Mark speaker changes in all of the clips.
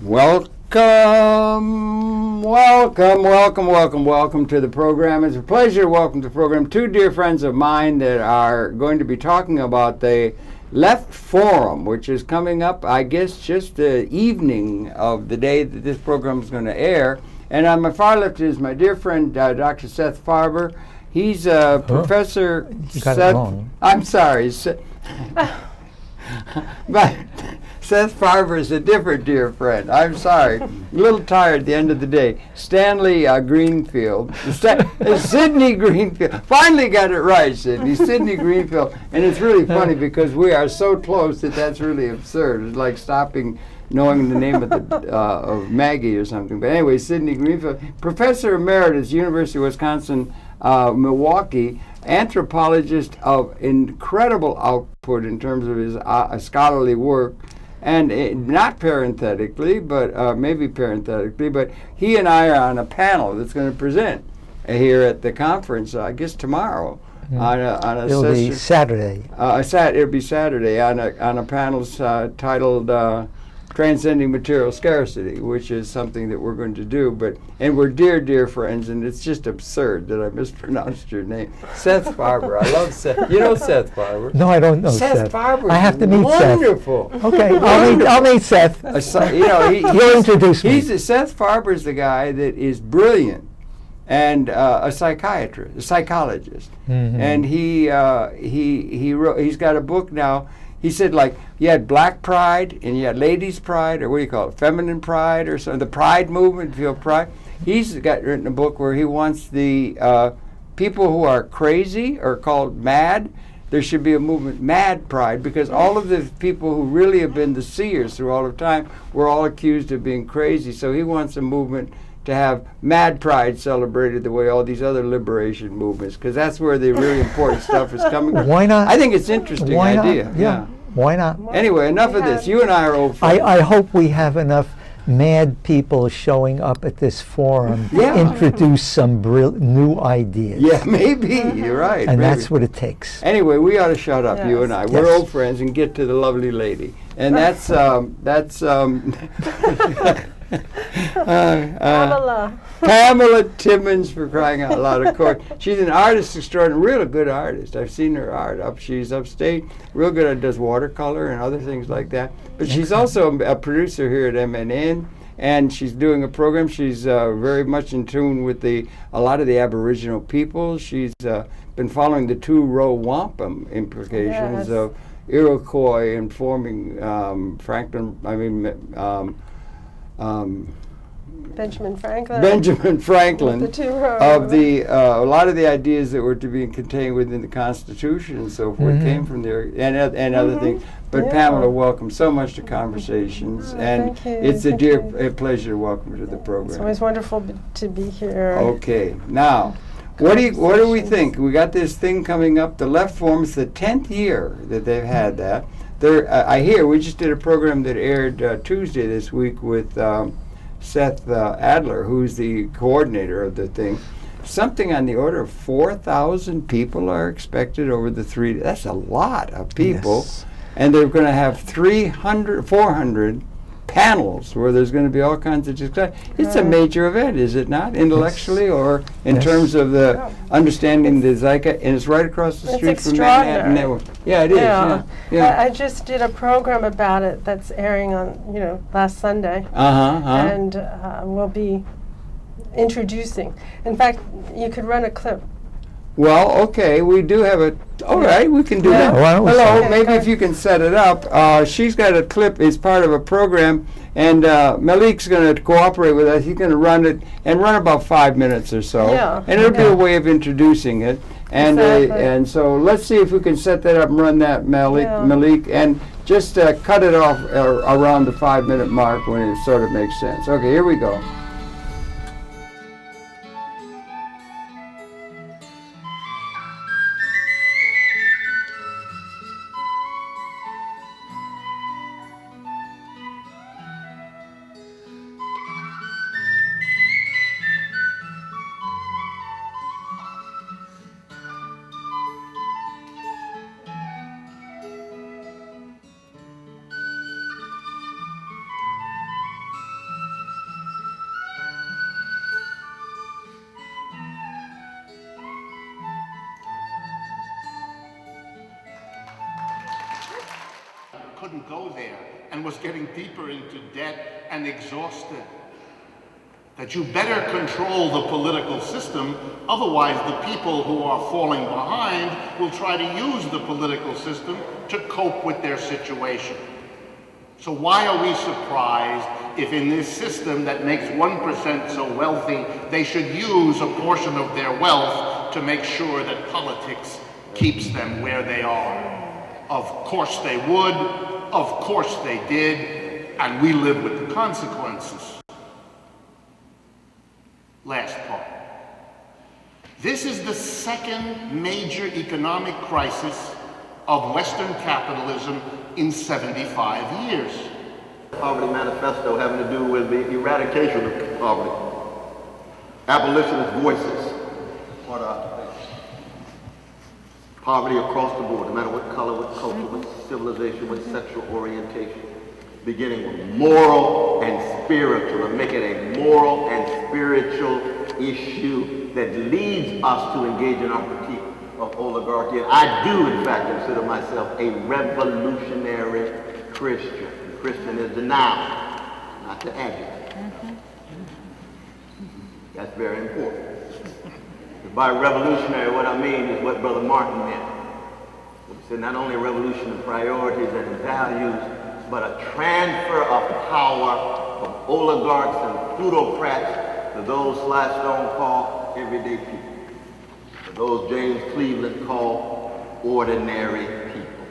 Speaker 1: Welcome to the program. It's a pleasure to welcome to the program two dear friends of mine that are going to be talking about the Left Forum, which is coming up, I guess, just the evening of the day that this program is going to air. And on my far left is my dear friend, Dr. Seth Farber. He's a professor.
Speaker 2: You got it wrong.
Speaker 1: I'm sorry. But Seth Farber is a different dear friend. I'm sorry. A little tired at the end of the day. Stanley Greenfield. Sidney Greenfield. Finally got it right, Sidney. Sidney Greenfield. And it's really funny because we are so close that that's really absurd. It's like stopping knowing the name of of Maggie or something. But anyway, Sidney Greenfield, Professor Emeritus, University of Wisconsin, Milwaukee, anthropologist of incredible output in terms of his scholarly work. And not parenthetically, but maybe parenthetically, but he and I are on a panel that's going to present here at the conference, I guess tomorrow. On a
Speaker 2: It'll be Saturday.
Speaker 1: It'll be Saturday on a panel titled Transcending Material Scarcity, which is something that we're going to do. And we're dear friends, and it's just absurd that I mispronounced your name. Seth Farber. I love Seth. You know Seth Farber?
Speaker 2: No, I don't know
Speaker 1: Seth Farber.
Speaker 2: I have to meet
Speaker 1: wonderful.
Speaker 2: Seth. Okay, I'll meet Seth. He'll introduce me.
Speaker 1: Seth Farber is the guy that is brilliant and a psychiatrist, a psychologist, and he's got a book now. He said, like, you had black pride and you had ladies' pride, or what do you call it, feminine pride, or something, the pride movement, feel pride. He's written a book where he wants the people who are crazy or called mad, there should be a movement, mad pride, because all of the people who really have been the seers through all of time were all accused of being crazy. So he wants a movement to have mad pride celebrated the way all these other liberation movements, because that's where the really important stuff is coming from.
Speaker 2: Why not?
Speaker 1: I think it's an interesting idea.
Speaker 2: Yeah. Why not?
Speaker 1: Anyway, enough of this. You and I are old friends.
Speaker 2: I hope we have enough mad people showing up at this forum to introduce some new ideas.
Speaker 1: Yeah, maybe. You're right.
Speaker 2: And
Speaker 1: maybe.
Speaker 2: that's what it takes.
Speaker 1: Anyway, we ought to shut up, you and I. We're old friends, and get to the lovely lady. And that's Pamela Timmins, for crying out loud, of course. She's an artist extraordinary, real good artist. I've seen her art she's upstate, real good, does watercolor and other things like that. But she's also a producer here at MNN, and she's doing a program. She's very much in tune with a lot of the Aboriginal people. She's been following the two-row wampum implications of Iroquois and forming
Speaker 3: Benjamin Franklin.
Speaker 1: The two of a lot of the ideas that were to be contained within the Constitution and so forth came from there, and other things. But Pamela, welcome so much to Conversations, and it's a pleasure to welcome you to the program.
Speaker 3: It's always wonderful to be here.
Speaker 1: Okay, now. What do we think? We got this thing coming up. The Left Forum is the 10th year that they've had that. I hear we just did a program that aired Tuesday this week with Seth Adler, who's the coordinator of the thing. Something on the order of 4,000 people are expected over the 3 days. That's a lot of people. Yes. And they're going to have 400 panels where there's going to be all kinds of discussion. It's a major event, is it not? Intellectually or in terms of the understanding the zeitgeist, and it's right across the street from Manhattan Network. Yeah, it is. Yeah.
Speaker 3: I just did a program about it that's airing on, last Sunday. And we'll be introducing. In fact, you could run a clip.
Speaker 1: Well, okay, we do have a. All right, we can do that. Hello, maybe if you can set it up. She's got a clip. It's part of a program, and Malik's going to cooperate with us. He's going to run it and run about 5 minutes or so, and it'll be a way of introducing it. And and so let's see if we can set that up and run that, Malik, and just cut it off around the 5-minute mark when it sort of makes sense. Okay, here we go.
Speaker 4: couldn't go there and was getting deeper into debt and exhausted. That you better control the political system, otherwise the people who are falling behind will try to use the political system to cope with their situation. So why are we surprised if in this system that makes 1% so wealthy, they should use a portion of their wealth to make sure that politics keeps them where they are? Of course they would, of course they did, and we live with the consequences. Last part. This is the second major economic crisis of Western capitalism in 75 years.
Speaker 5: Poverty Manifesto having to do with the eradication of poverty. Abolitionist voices. Poverty across the board, no matter what color, what culture, what civilization, what sexual orientation. Beginning with moral and spiritual, and make it a moral and spiritual issue that leads us to engage in our critique of oligarchy. And I do, in fact, consider myself a revolutionary Christian. Christian is the noun, not the adjective. That's very important. By revolutionary, what I mean is what Brother Martin meant. He said not only a revolution of priorities and values, but a transfer of power from oligarchs and plutocrats to those Sly Stone called everyday people, to those James Cleveland called ordinary people.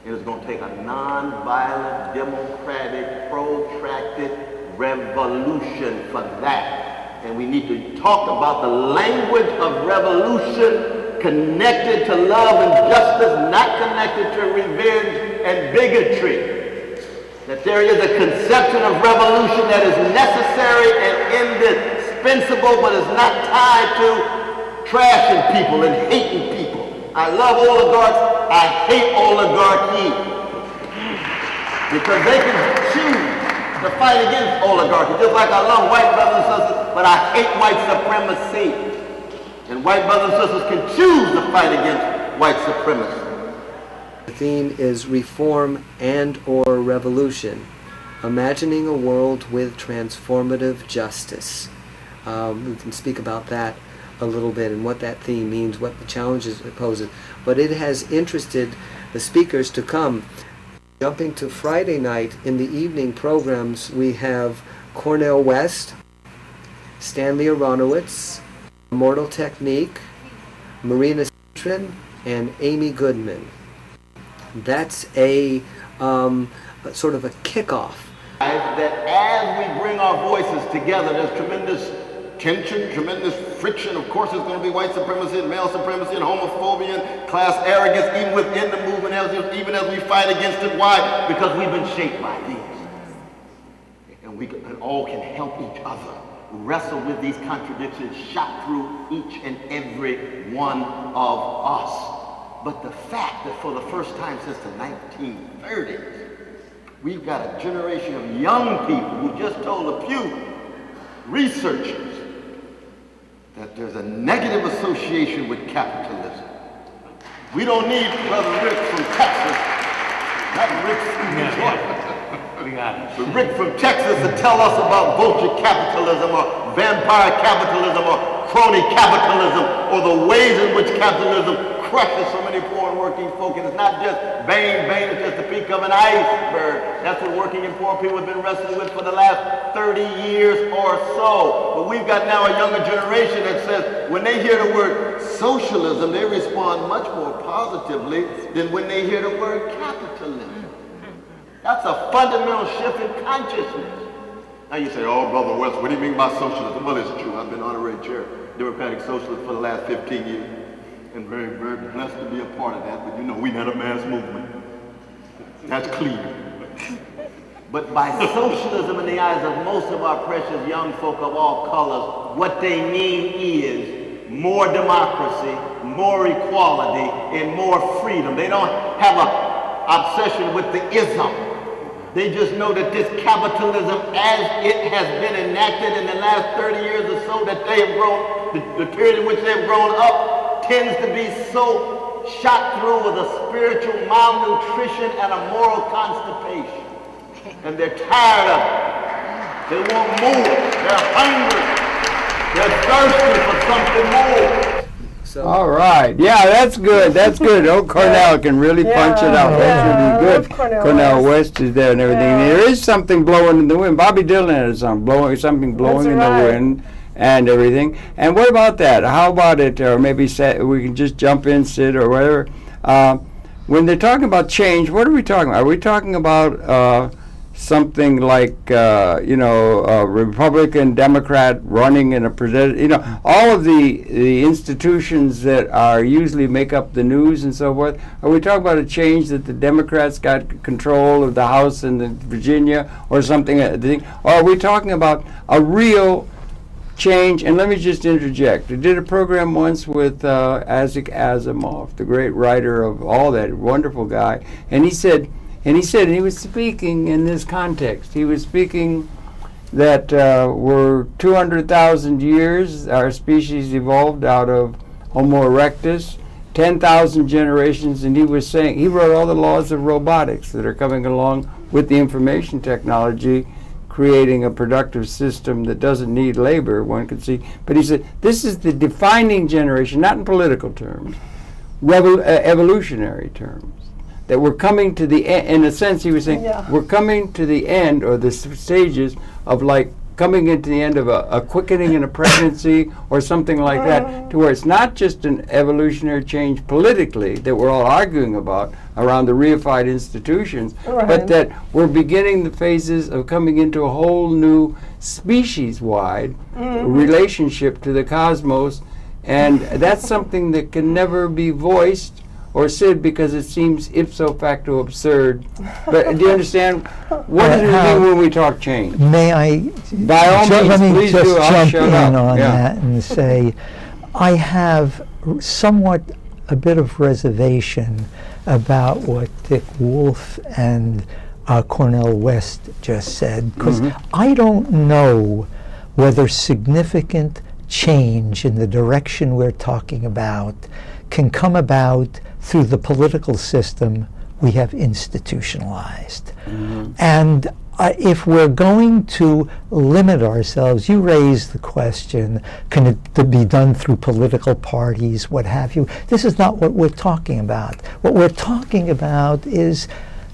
Speaker 5: And it's going to take a non-violent, democratic, protracted revolution for that. And we need to talk about the language of revolution connected to love and justice, not connected to revenge and bigotry. That there is a conception of revolution that is necessary and indispensable, but is not tied to trashing people and hating people. I love oligarchs, I hate oligarchy. Because they can choose to fight against oligarchy, just like I love white brothers and sisters, but I hate white supremacy. And white brothers and sisters can choose to fight against white supremacy.
Speaker 6: The theme is reform and or revolution, imagining a world with transformative justice. We can speak about that a little bit and what that theme means, what the challenges it poses. But it has interested the speakers to come. Jumping to Friday night, in the evening programs, we have Cornel West, Stanley Aronowitz, Immortal Technique, Marina Citrin, and Amy Goodman. That's a sort of a kickoff.
Speaker 5: That as we bring our voices together, there's tremendous tension, tremendous friction. Of course, there's going to be white supremacy and male supremacy and homophobia and class arrogance, even within the movement, even as we fight against it. Why? Because we've been shaped by these. And we all can help each other wrestle with these contradictions, shot through each and every one of us. But the fact that for the first time since the 1930s, we've got a generation of young people who just told a few researchers that there's a negative association with capitalism. We don't need Brother Rick from Texas, not Rick from Detroit, but Rick from Texas to tell us about vulture capitalism or vampire capitalism or crony capitalism or the ways in which capitalism crushes so many poor and working folk. And it's not just bang, it's just the peak of an iceberg. That's what working and poor people have been wrestling with for the last 30 years or so. But we've got now a younger generation that says when they hear the word socialism, they respond much more positively than when they hear the word capitalism. That's a fundamental shift in consciousness. Now you say, oh, Brother West, what do you mean by socialism? Well, it's true. I've been honorary chair Democratic Socialist for the last 15 years. And very, very blessed to be a part of that. But you know, we had a mass movement. That's clear. But by socialism in the eyes of most of our precious young folk of all colors, what they mean is more democracy, more equality, and more freedom. They don't have an obsession with the ism. They just know that this capitalism, as it has been enacted in the last 30 years or so, that they have grown, the period in which they have grown up, tends to be so shot through with a spiritual malnutrition and a moral constipation. And they're tired of it. They want more. They're hungry. They're thirsty for something more.
Speaker 6: So,
Speaker 1: all right. Yeah, that's good. That's good. Old Cornell can really punch it out. That's really good. Cornell West is there and everything. There is something blowing in the wind. Bobby Dylan had something blowing in the wind and everything. And what about that? How about it? Or maybe we can just jump in, Sid, or whatever. When they're talking about change, what are we talking about? Are we talking about something like, Republican, Democrat running in a president, all of the institutions that are usually make up the news and so forth? Are we talking about a change that the Democrats got control of the House in Virginia or something? Or are we talking about a real change? And let me just interject. I did a program once with Isaac Asimov, the great writer of all that, wonderful guy, and he said, and he was speaking in this context. He was speaking that we're 200,000 years, our species evolved out of Homo erectus, 10,000 generations, and he was saying, he wrote all the laws of robotics that are coming along with the information technology, creating a productive system that doesn't need labor, one could see. But he said, this is the defining generation, not in political terms, evolutionary terms. That we're coming to the end, in a sense he was saying, we're coming to the end, or the stages of like coming into the end of a quickening in a pregnancy or something like that, to where it's not just an evolutionary change politically that we're all arguing about around the reified institutions, but that we're beginning the phases of coming into a whole new species-wide relationship to the cosmos, and that's something that can never be voiced or said because it seems ipso facto absurd. But do you understand? What does it mean when we talk change?
Speaker 2: May I?
Speaker 1: By all means,
Speaker 2: let me
Speaker 1: please
Speaker 2: just
Speaker 1: do. I'll
Speaker 2: jump
Speaker 1: shut
Speaker 2: in
Speaker 1: up.
Speaker 2: on that and say, I have somewhat a bit of reservation about what Dick Wolf and Cornell West just said, because I don't know whether significant change in the direction we're talking about can come about through the political system we have institutionalized. And if we're going to limit ourselves, you raised the question, can it be done through political parties, what have you? This is not what we're talking about. What we're talking about is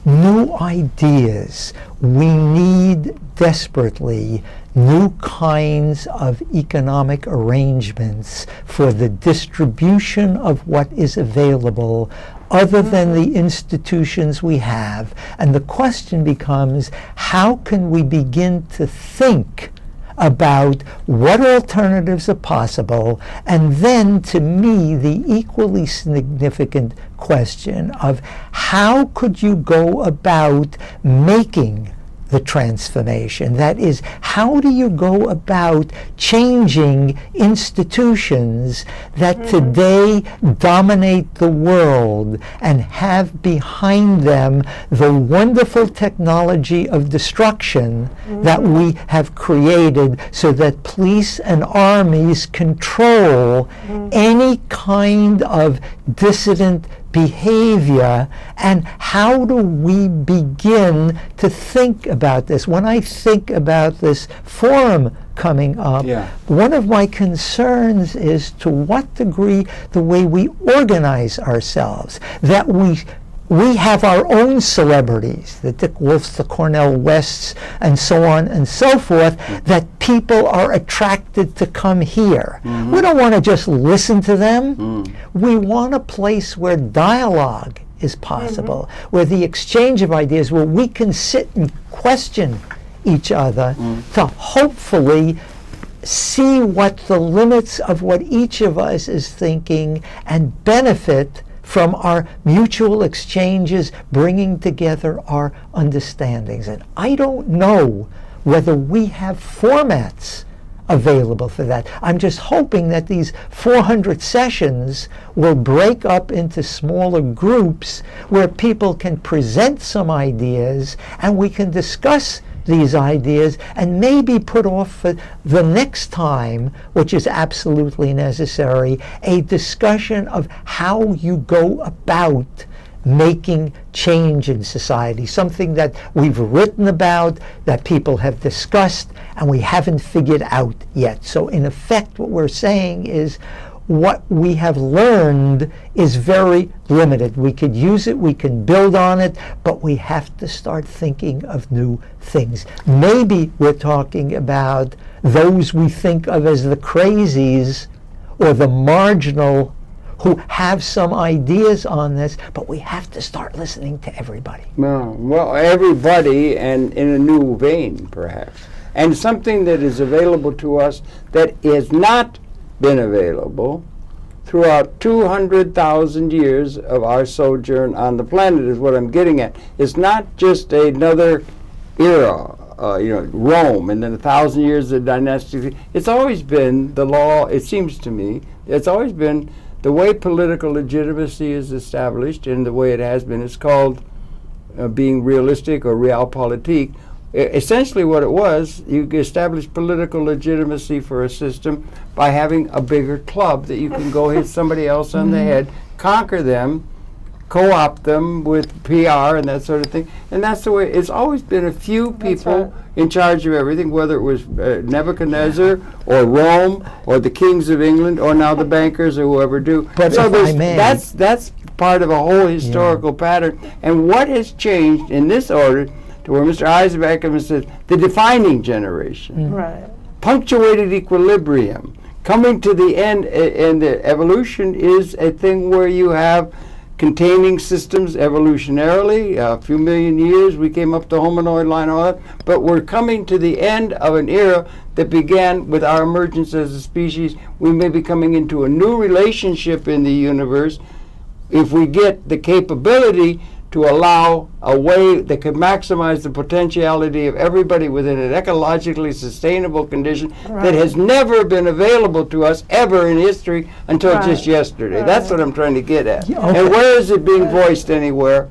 Speaker 2: new ideas. We need desperately new kinds of economic arrangements for the distribution of what is available other than the institutions we have. And the question becomes, how can we begin to think about what alternatives are possible? And then, to me, the equally significant question of how could you go about making the transformation? That is, how do you go about changing institutions that today dominate the world and have behind them the wonderful technology of destruction that we have created, so that police and armies control any kind of dissident behavior? And how do we begin to think about this? When I think about this forum coming up, one of my concerns is to what degree the way we organize ourselves, that we have our own celebrities, the Dick Wolfs, the Cornell Wests, and so on and so forth, that people are attracted to come here. We don't want to just listen to them. We want a place where dialogue is possible, where the exchange of ideas, where we can sit and question each other to hopefully see what the limits of what each of us is thinking and benefit from our mutual exchanges, bringing together our understandings. And I don't know whether we have formats available for that. I'm just hoping that these 400 sessions will break up into smaller groups where people can present some ideas and we can discuss these ideas and maybe put off for the next time, which is absolutely necessary, a discussion of how you go about making change in society, something that we've written about, that people have discussed, and we haven't figured out yet. So in effect, what we're saying is what we have learned is very limited. We could use it, we can build on it, but we have to start thinking of new things. Maybe we're talking about those we think of as the crazies or the marginal who have some ideas on this, but we have to start listening to everybody.
Speaker 1: Well, everybody, and in a new vein, perhaps. And something that is available to us that has not been available throughout 200,000 years of our sojourn on the planet is what I'm getting at. It's not just another era, Rome, and then 1,000 years of dynastic. It's always been the law, it seems to me, it's always been the way political legitimacy is established, and the way it has been, is called being realistic or realpolitik. Essentially what it was, you establish political legitimacy for a system by having a bigger club that you can go hit somebody else on the head, conquer them, co-opt them with PR and that sort of thing. And that's the way, it's always been a few people in charge of everything, whether it was Nebuchadnezzar or Rome or the kings of England or now the bankers or whoever do.
Speaker 2: But
Speaker 1: so
Speaker 2: if I may,
Speaker 1: that's part of a whole historical pattern. And what has changed in this order to where Mr. Eisenberg says the defining generation,
Speaker 3: Right.
Speaker 1: punctuated equilibrium, coming to the end, and the evolution is a thing where you have containing systems evolutionarily. A few million years, we came up the hominoid line, all that, but we're coming to the end of an era that began with our emergence as a species. We may be coming into a new relationship in the universe if we get the capability to allow a way that can maximize the potentiality of everybody within an ecologically sustainable condition that has never been available to us ever in history until just yesterday. That's what I'm trying to get at. And where is it being voiced anywhere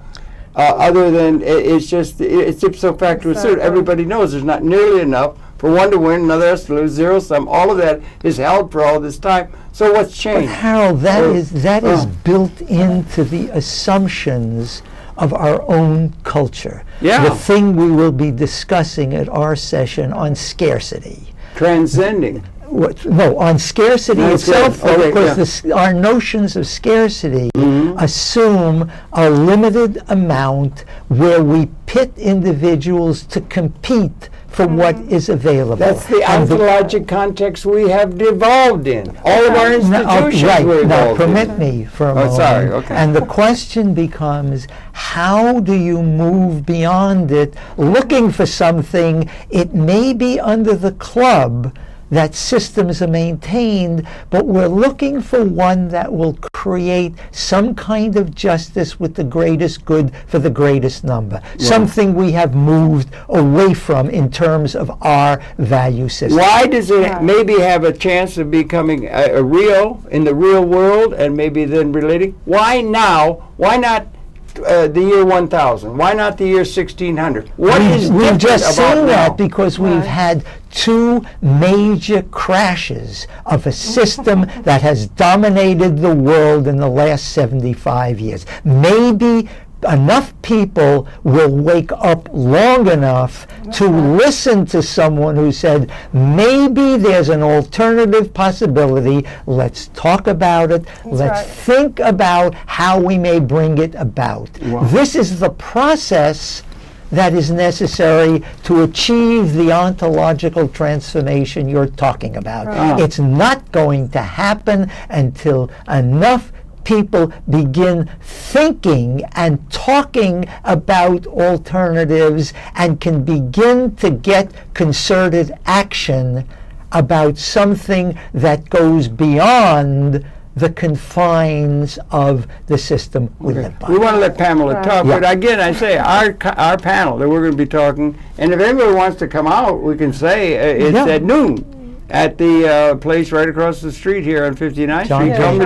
Speaker 1: other than it's ipso facto asserted. Everybody knows there's not nearly enough for one to win, another has to lose, zero sum. All of that is held for all this time. So what's changed?
Speaker 2: But Harold, that is built into the assumptions of our own culture.
Speaker 1: Yeah.
Speaker 2: The thing we will be discussing at our session on scarcity.
Speaker 1: Transcending.
Speaker 2: On scarcity itself, because our notions of scarcity assume a limited amount where we pit individuals to compete for what is available.
Speaker 1: That's the ontologic context we have devolved in. All of our institutions were evolved
Speaker 2: Now, permit me for a moment.
Speaker 1: Sorry, okay.
Speaker 2: And the question becomes, how do you move beyond it, looking for something? It may be under the club that systems are maintained, but we're looking for one that will create some kind of justice with the greatest good for the greatest number. Something we have moved away from in terms of our value system.
Speaker 1: Why does it maybe have a chance of becoming a real in the real world and maybe then relating? Why now? Why not the year 1000? Why not the year 1600?
Speaker 2: We've just seen that because we've had two major crashes of a system that has dominated the world in the last 75 years. Maybe enough people will wake up long enough to listen to someone who said, maybe there's an alternative possibility. Let's talk about it. Let's think about how we may bring it about. This is the process that is necessary to achieve the ontological transformation you're talking about. It's not going to happen until enough people begin thinking and talking about alternatives and can begin to get concerted action about something that goes beyond the confines of the system we live by.
Speaker 1: We want to let Pamela talk, but again, I say our panel that we're going to be talking, and if anybody wants to come out, we can say it's at noon at the place right across the street here on 59th Street. Come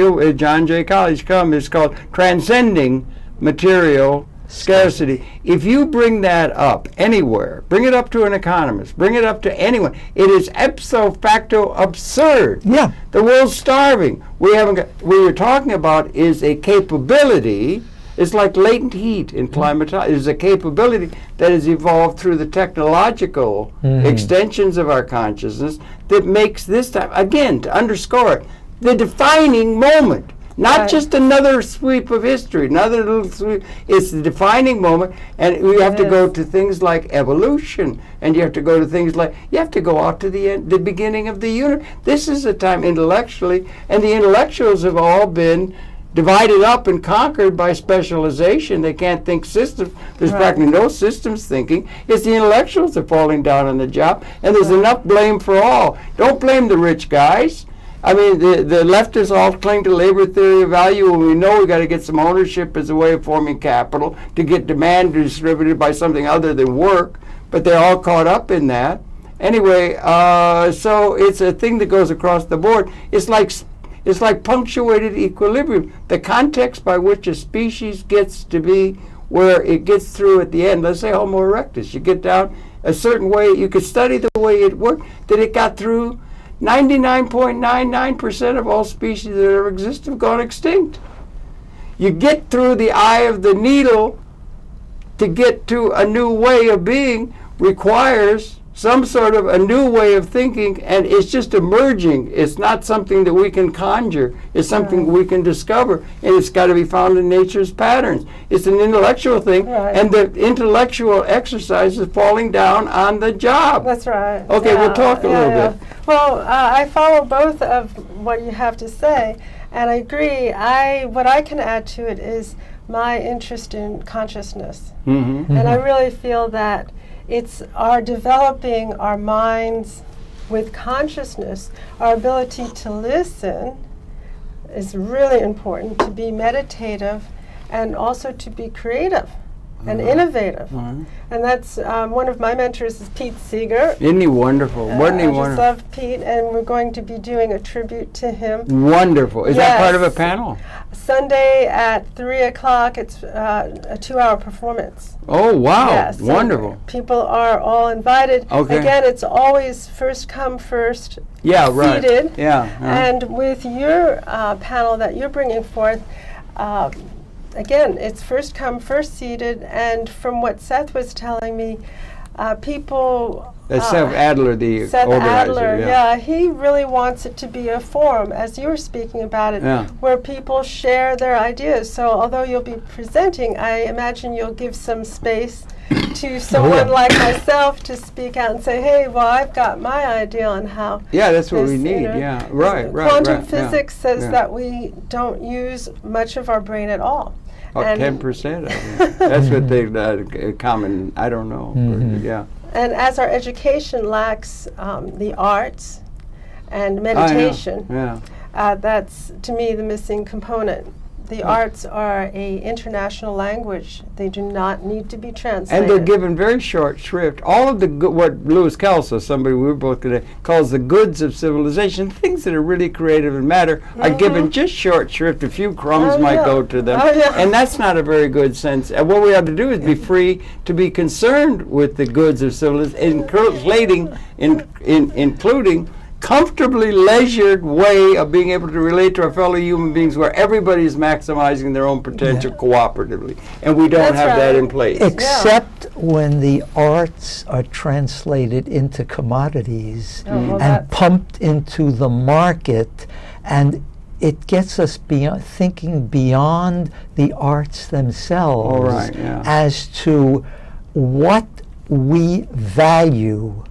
Speaker 1: to John Jay College. Come. It's called Transcending Material Scarcity. If you bring that up anywhere, bring it up to an economist, bring it up to anyone, it is ipso facto absurd.
Speaker 2: Yeah.
Speaker 1: The world's starving. We haven't got, what you're talking about is a capability. It's like latent heat in climatology. It's a capability that has evolved through the technological extensions of our consciousness that makes this time, again, to underscore it, the defining moment. Not just another sweep of history, another little sweep. It's the defining moment, and we have to go to things like evolution, and you have to go to things like, you have to go out to the beginning of the universe. This is a time intellectually, and the intellectuals have all been divided up and conquered by specialization. They can't think systems. There's practically no systems thinking. It's the intellectuals that are falling down on the job, and there's enough blame for all. Don't blame the rich guys. I mean, the leftists all cling to labor theory of value, and we know we got to get some ownership as a way of forming capital to get demand distributed by something other than work, but they're all caught up in that. Anyway, so it's a thing that goes across the board. It's like punctuated equilibrium. The context by which a species gets to be where it gets through at the end, let's say Homo erectus, you get down a certain way, you could study the way it worked, that it got through. 99.99% of all species that ever exist have gone extinct. You get through the eye of the needle to get to a new way of being requires some sort of a new way of thinking, and it's just emerging. It's not something that we can conjure. It's something we can discover, and it's got to be found in nature's patterns. It's an intellectual thing, and the intellectual exercise is falling down on the job.
Speaker 3: That's right.
Speaker 1: Okay, we'll talk a little bit.
Speaker 3: Well, I follow both of what you have to say, and I agree. What I can add to it is my interest in consciousness. And I really feel that it's our developing our minds with consciousness. Our ability to listen is really important, to be meditative and also to be creative and innovative. And that's one of my mentors is Pete Seeger.
Speaker 1: Isn't he wonderful? Wasn't he
Speaker 3: I
Speaker 1: wonderful?
Speaker 3: just love Pete, and we're going to be doing a tribute to him.
Speaker 1: Wonderful. Is that part of a panel?
Speaker 3: Sunday at 3 o'clock. It's a 2-hour performance.
Speaker 1: Oh, wow.
Speaker 3: Yes,
Speaker 1: Wonderful.
Speaker 3: So people are all invited.
Speaker 1: Okay.
Speaker 3: Again, it's always first come, first
Speaker 1: Yeah.
Speaker 3: seated. And with your panel that you're bringing forth, again, it's first come, first seated, and from what Seth was telling me, people...
Speaker 1: Seth Adler, the
Speaker 3: Seth
Speaker 1: organizer.
Speaker 3: Adler, he really wants it to be a forum, as you were speaking about it, where people share their ideas. So although you'll be presenting, I imagine you'll give some space to someone like myself to speak out and say, hey, well, I've got my idea on how.
Speaker 1: Yeah, that's what we
Speaker 3: this,
Speaker 1: need.
Speaker 3: Quantum physics says that we don't use much of our brain at all.
Speaker 1: Oh, 10% of it. That's what they common, I don't know.
Speaker 3: And as our education lacks the arts and meditation, that's, to me, the missing component. The arts are an international language. They do not need to be translated.
Speaker 1: And they're given very short shrift. All of the what Lewis Kelso, somebody we were both today, calls the goods of civilization, things that are really creative and matter, are given just short shrift. A few crumbs might go to them. And that's not a very good sense. And what we have to do is be free to be concerned with the goods of civilization, including comfortably leisured way of being able to relate to our fellow human beings where everybody is maximizing their own potential cooperatively. And we don't have that in place.
Speaker 2: Except when the arts are translated into commodities and pumped into the market, and it gets us thinking beyond the arts themselves as to what we value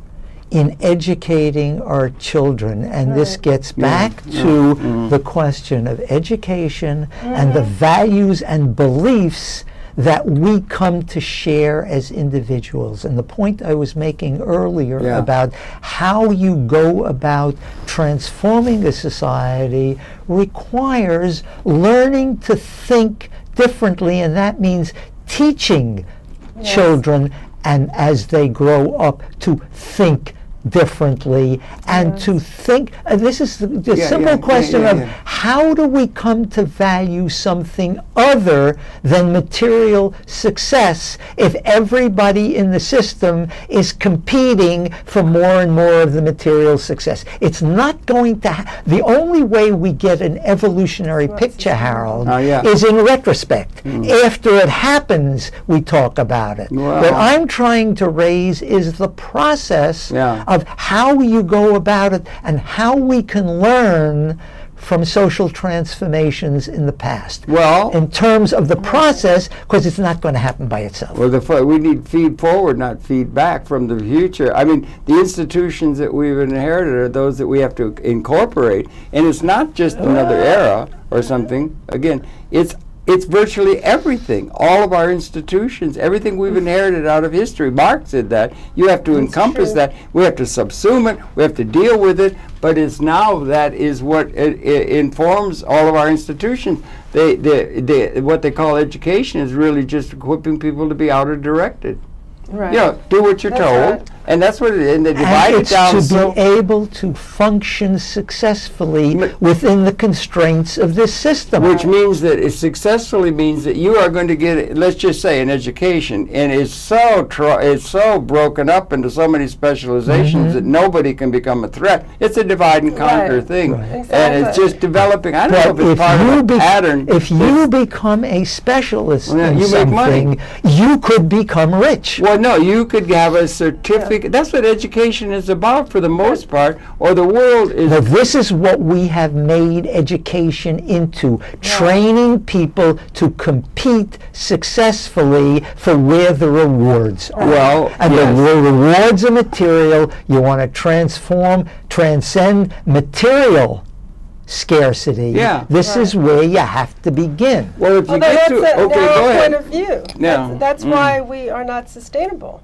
Speaker 2: in educating our children. And this gets back to the question of education and the values and beliefs that we come to share as individuals. And the point I was making earlier about how you go about transforming a society requires learning to think differently, and that means teaching children, and as they grow up, to think differently and to think. This is the simple question of how do we come to value something other than material success if everybody in the system is competing for more and more of the material success? It's not going to the only way we get an evolutionary picture, Harold, is in retrospect. After it happens, we talk about it. What I'm trying to raise is the process of how you go about it and how we can learn from social transformations in the past. Well, in terms of the process, because it's not going to happen by itself.
Speaker 1: Well, we need feed forward, not feed back from the future. I mean, the institutions that we've inherited are those that we have to incorporate, and it's not just another era or something. Again, it's virtually everything. All of our institutions, everything we've inherited out of history. Marx did that. You have to encompass that. We have to subsume it. We have to deal with it. But it's now that is what it informs all of our institutions. What they call education is really just equipping people to be outer-directed.
Speaker 3: Right.
Speaker 1: You know, do what you're told.
Speaker 3: Right.
Speaker 1: And that's what it is. And they divide it down.
Speaker 2: It's to be able to function successfully within the constraints of this system.
Speaker 1: Which means that it successfully means that you are going to get, let's just say, an education, and it's so broken up into so many specializations that nobody can become a threat. It's a divide and conquer thing.
Speaker 2: Right.
Speaker 3: Exactly.
Speaker 1: And it's just developing. I don't know if it's part of a pattern.
Speaker 2: If you become a specialist in
Speaker 1: you make money.
Speaker 2: something, you could become rich.
Speaker 1: Well, no, you could have a certificate. That's what education is about for the most part, or the world is.
Speaker 2: Now, this is what we have made education into, training people to compete successfully for where the rewards are.
Speaker 1: Well,
Speaker 2: and the rewards are material. You want to transcend material scarcity. This is where you have to begin.
Speaker 1: Well, if you get to
Speaker 3: that's a
Speaker 1: okay,
Speaker 3: narrow
Speaker 1: go ahead.
Speaker 3: point of view. That's why we are not sustainable.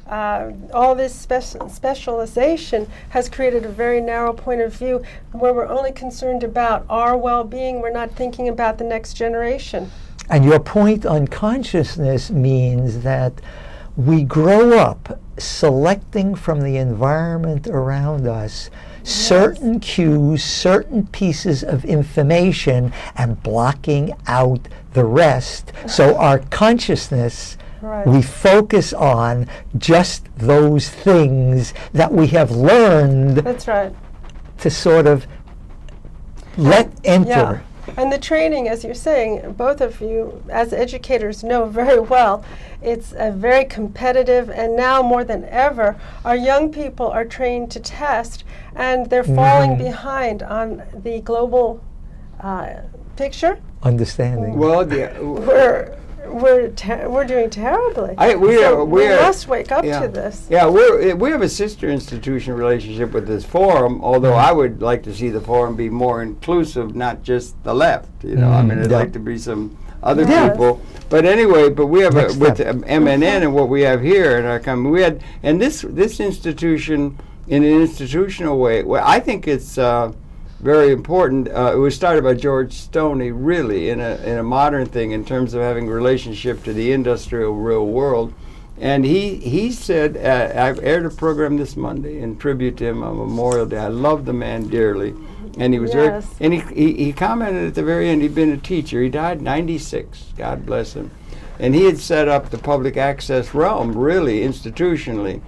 Speaker 3: All this specialization has created a very narrow point of view where we're only concerned about our well-being. We're not thinking about the next generation.
Speaker 2: And your point on consciousness means that we grow up selecting from the environment around us certain cues, certain pieces of information, and blocking out the rest. So our consciousness, we focus on just those things that we have learned to sort of let enter.
Speaker 3: And the training, as you're saying, both of you as educators know very well, it's a very competitive, and now more than ever, our young people are trained to test, and they're falling behind on the global picture.
Speaker 2: Understanding.
Speaker 1: Well,
Speaker 3: we're doing terribly. We must wake up to this.
Speaker 1: Yeah, we have a sister institution relationship with this forum, although I would like to see the forum be more inclusive, not just the left. You know, I mean, I'd like to be some other people. But anyway, but we have with MNN and what we have here in our company, we had, and this institution in an institutional way, well, I think it's very important. It was started by George Stoney, really, in a modern thing in terms of having a relationship to the industrial real world. And he said, I've aired a program this Monday in tribute to him on Memorial Day. I love the man dearly. And he was very, and he commented at the very end, he'd been a teacher. He died 96, God bless him. And he had set up the public access realm, really, institutionally.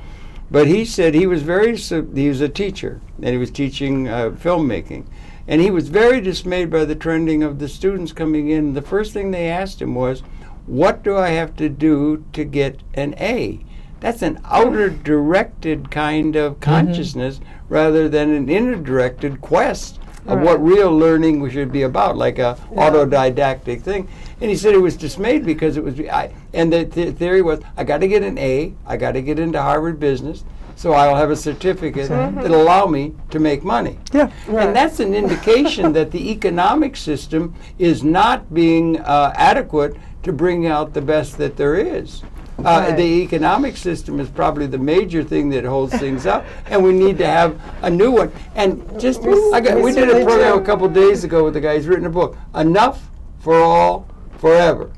Speaker 1: But he said he was a teacher, and he was teaching filmmaking. And he was very dismayed by the trending of the students coming in. The first thing they asked him was, what do I have to do to get an A? That's an outer directed kind of consciousness rather than an inner directed quest of what real learning should be about, like a autodidactic thing. And he said he was dismayed because it was, and the theory was, I got to get an A, I got to get into Harvard Business, so I'll have a certificate that'll allow me to make money. And that's an indication that the economic system is not being adequate to bring out the best that there is. The economic system is probably the major thing that holds things up, and we need to have a new one. And just, we did a program a couple days ago with the guy who's written a book, Enough for All, Forever.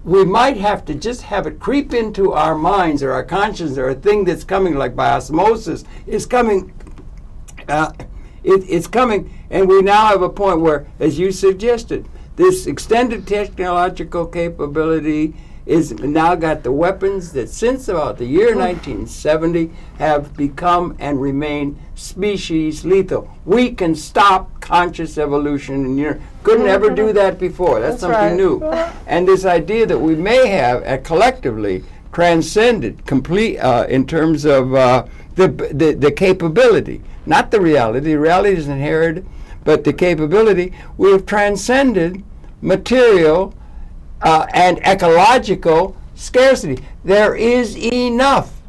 Speaker 1: we might have to just have it creep into our minds or our conscience, or a thing that's coming like by osmosis is coming. It's coming, and we now have a point where, as you suggested, this extended technological capability is now got the weapons that since about the year 1970 have become and remain species lethal. We can stop conscious evolution, and you couldn't ever do that before. That's something new. And this idea that we may have collectively transcended complete in terms of the capability, not the reality. The reality is inherited, but the capability. We have transcended material and ecological scarcity. There is enough.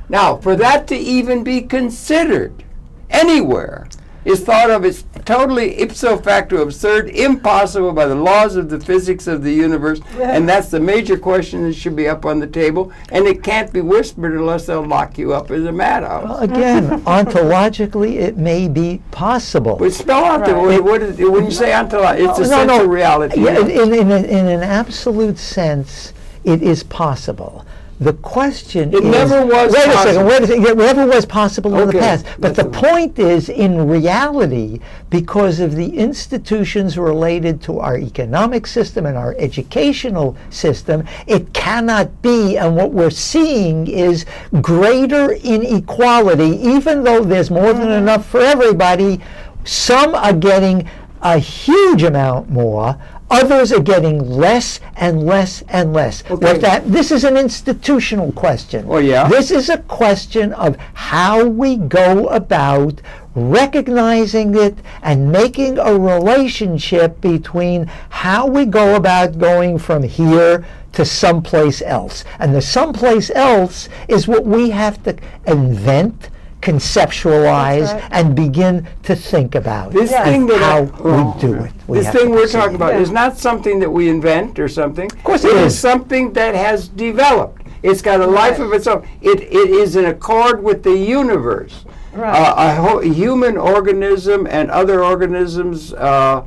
Speaker 1: Now, for that to even be considered anywhere is thought of as totally ipso facto absurd, impossible by the laws of the physics of the universe, and that's the major question that should be up on the table, and it can't be whispered unless they'll lock you up as a madhouse.
Speaker 2: Well, again, ontologically, it may be possible.
Speaker 1: But spell out when you say ontological, it's a sense of reality.
Speaker 2: Yeah, in an absolute sense, it is possible. The question
Speaker 1: it
Speaker 2: is...
Speaker 1: never was
Speaker 2: wait
Speaker 1: possible.
Speaker 2: a second. It never was possible in the
Speaker 1: Okay,
Speaker 2: past. But the point is, in reality, because of the institutions related to our economic system and our educational system, it cannot be. And what we're seeing is greater inequality. Even though there's more than enough for everybody, some are getting a huge amount more. Others are getting less and less and less.
Speaker 1: Okay.
Speaker 2: This is an institutional question.
Speaker 1: Oh, yeah?
Speaker 2: This is a question of how we go about recognizing it and making a relationship between how we go about going from here to someplace else. And the someplace else is what we have to invent, conceptualize, and begin to think about.
Speaker 1: This thing that
Speaker 2: how we do it.
Speaker 1: This thing we're talking about is not something that we invent or something. Of
Speaker 2: course
Speaker 1: it is something that has developed. It's got a life of its own. It is in accord with the universe. A human organism and other organisms, a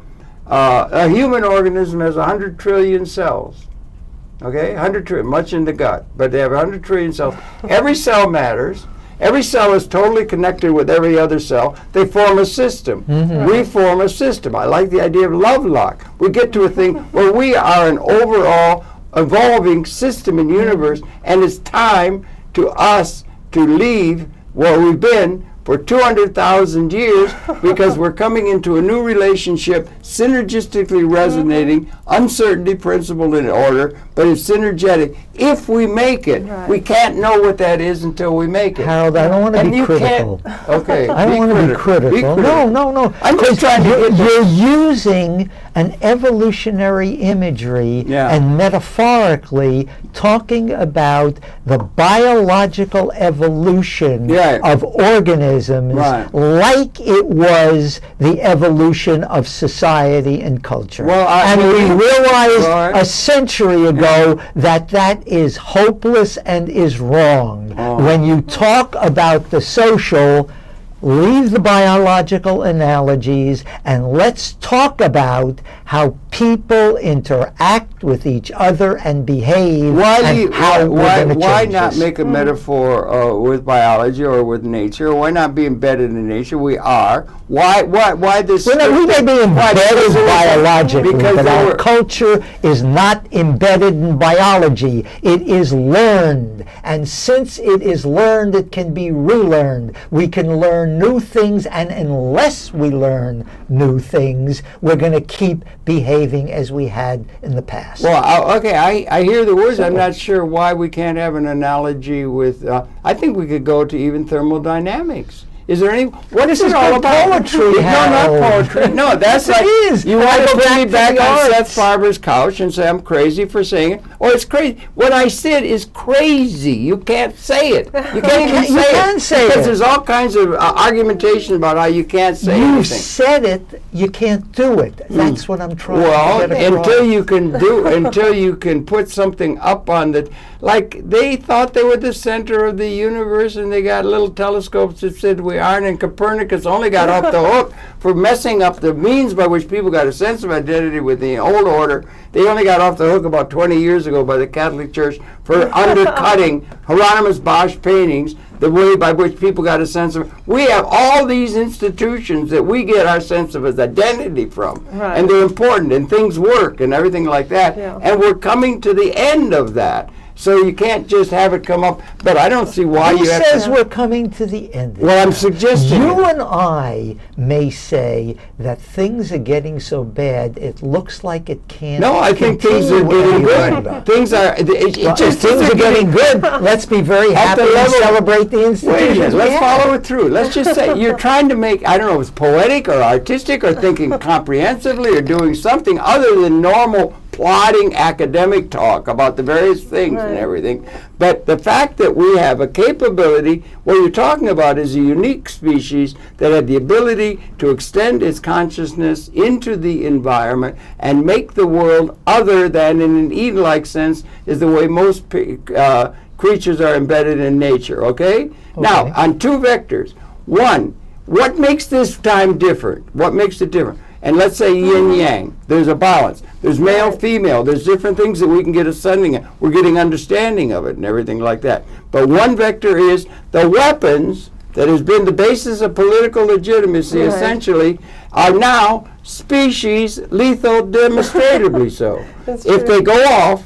Speaker 1: human organism has 100 trillion cells. Okay, 100 trillion, much in the gut, but they have 100 trillion cells. Every cell matters. Every cell is totally connected with every other cell. They form a system. We form a system. I like the idea of love lock. We get to a thing where we are an overall evolving system and universe, and it's time to us to leave where we've been for 200,000 years because we're coming into a new relationship, synergistically resonating, uncertainty principled in order, but it's synergetic. If we make it, we can't know what that is until we make it.
Speaker 2: Harold, I don't want to be critical.
Speaker 1: Okay,
Speaker 2: I don't want to be critical. No.
Speaker 1: I'm just trying to get
Speaker 2: you're using an evolutionary imagery and metaphorically talking about the biological evolution of organisms like it was the evolution of society and culture. And we realized a century ago that is hopeless and is wrong. When you talk about the social, leave the biological analogies and let's talk about how people interact with each other and behave.
Speaker 1: Why not make a metaphor with biology or with nature? Why not be embedded in nature? We are. Why this?
Speaker 2: We may be embedded biologically, but our culture is not embedded in biology. It is learned, and since it is learned, it can be relearned. We can learn new things, and unless we learn new things, we're going to keep behaving as we had in the past.
Speaker 1: Well, I hear the words. I'm not sure why we can't have an analogy with. I think we could go to even thermodynamics. Is there any? What is it all about?
Speaker 2: Poetry.
Speaker 1: No, not poetry. No, that's like you want to put me back on Seth Farber's couch and say I'm crazy for saying it, or it's crazy. What I said is crazy. You can't say it. You can't even say it.
Speaker 2: You can say it
Speaker 1: because there's all kinds of argumentation about how you can't say anything.
Speaker 2: You said it. You can't do it. That's what I'm trying to get across.
Speaker 1: until you can put something up on the. Like they thought they were the center of the universe, and they got little telescopes that said we we aren't, and Copernicus only got off the hook for messing up the means by which people got a sense of identity with the old order. They only got off the hook about 20 years ago by the Catholic Church for undercutting Hieronymus Bosch paintings, the way by which people got a sense of. We have all these institutions that we get our sense of as identity from,
Speaker 3: Right.
Speaker 1: and they're important, and things work, and everything like that.
Speaker 3: Yeah.
Speaker 1: And we're coming to the end of that. So you can't just have it come up. But I don't see why
Speaker 2: Who
Speaker 1: you have
Speaker 2: says
Speaker 1: to.
Speaker 2: we're coming to the end of
Speaker 1: Well, I'm
Speaker 2: it?
Speaker 1: suggesting
Speaker 2: You
Speaker 1: it.
Speaker 2: and I may say that things are getting so bad, it looks like it can't
Speaker 1: No, I think things are
Speaker 2: continue
Speaker 1: getting
Speaker 2: any
Speaker 1: good.
Speaker 2: longer.
Speaker 1: Things are. It
Speaker 2: Well,
Speaker 1: just
Speaker 2: if things are getting good, let's be very
Speaker 1: At the
Speaker 2: happy and
Speaker 1: level-
Speaker 2: celebrate the
Speaker 1: Wait a
Speaker 2: institutions.
Speaker 1: minute,
Speaker 2: we
Speaker 1: let's
Speaker 2: have.
Speaker 1: follow it through. Let's just say you're trying to make, I don't know if it's poetic or artistic or thinking comprehensively or doing something other than normal plodding academic talk about the various things and
Speaker 3: Right.
Speaker 1: everything. But the fact that we have a capability, what you're talking about is a unique species that had the ability to extend its consciousness into the environment and make the world other than in an Eden-like sense is the way most creatures are embedded in nature, okay? Now, on two vectors. One, what makes this time different? What makes it different? And let's say yin-yang. There's a balance. There's male, female. There's different things that we can get ascending at. We're getting understanding of it and everything like that. But one vector is the weapons that has been the basis of political legitimacy,
Speaker 3: Right.
Speaker 1: essentially, are now species lethal, demonstratively so.
Speaker 3: That's
Speaker 1: If
Speaker 3: true.
Speaker 1: they go off,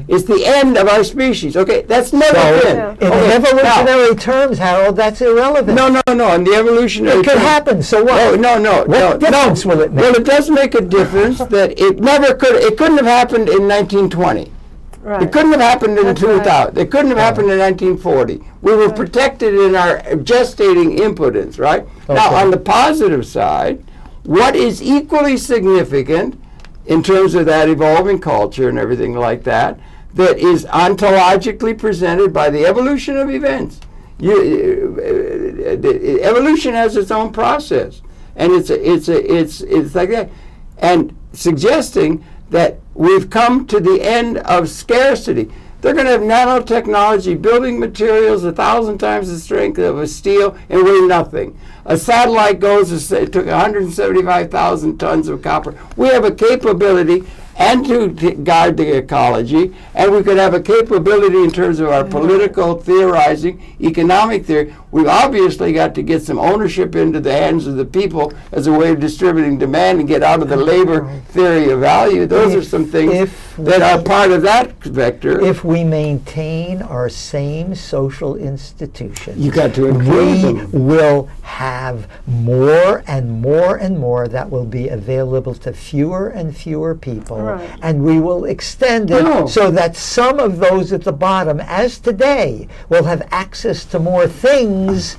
Speaker 1: it's the end of our species. Okay, that's never
Speaker 2: So,
Speaker 1: been.
Speaker 3: Yeah.
Speaker 2: in
Speaker 1: Okay,
Speaker 2: evolutionary terms, Harold, that's irrelevant.
Speaker 1: No, in the evolutionary
Speaker 2: It could
Speaker 1: terms-
Speaker 2: happen, so what?
Speaker 1: Oh, no.
Speaker 2: What difference will it make?
Speaker 1: Well, it does make a difference that it never could. It couldn't have happened in 1920.
Speaker 3: Right.
Speaker 1: It couldn't have happened in
Speaker 3: That's
Speaker 1: 2000. It couldn't have happened in 1940. We were protected in our gestating impotence, right? Now,
Speaker 2: Okay.
Speaker 1: on the positive side, what is equally significant in terms of that evolving culture and everything like that, that is ontologically presented by the evolution of events. Evolution has its own process, and it's like that, and suggesting that we've come to the end of scarcity. They're going to have nanotechnology, building materials 1,000 times the strength of a steel and weigh nothing. A satellite it took 175,000 tons of copper. We have a capability and to guard the ecology, and we could have a capability in terms of our political theorizing, economic theory. We've obviously got to get some ownership into the hands of the people as a way of distributing demand and get out of the labor theory of value. Those are some things that are part of that vector.
Speaker 2: If we maintain our same social institutions,
Speaker 1: You got to improve
Speaker 2: we
Speaker 1: them.
Speaker 2: will have more and more and more that will be available to fewer and fewer people,
Speaker 3: Right.
Speaker 2: and we will extend it
Speaker 1: No.
Speaker 2: so that some of those at the bottom, as today, will have access to more things,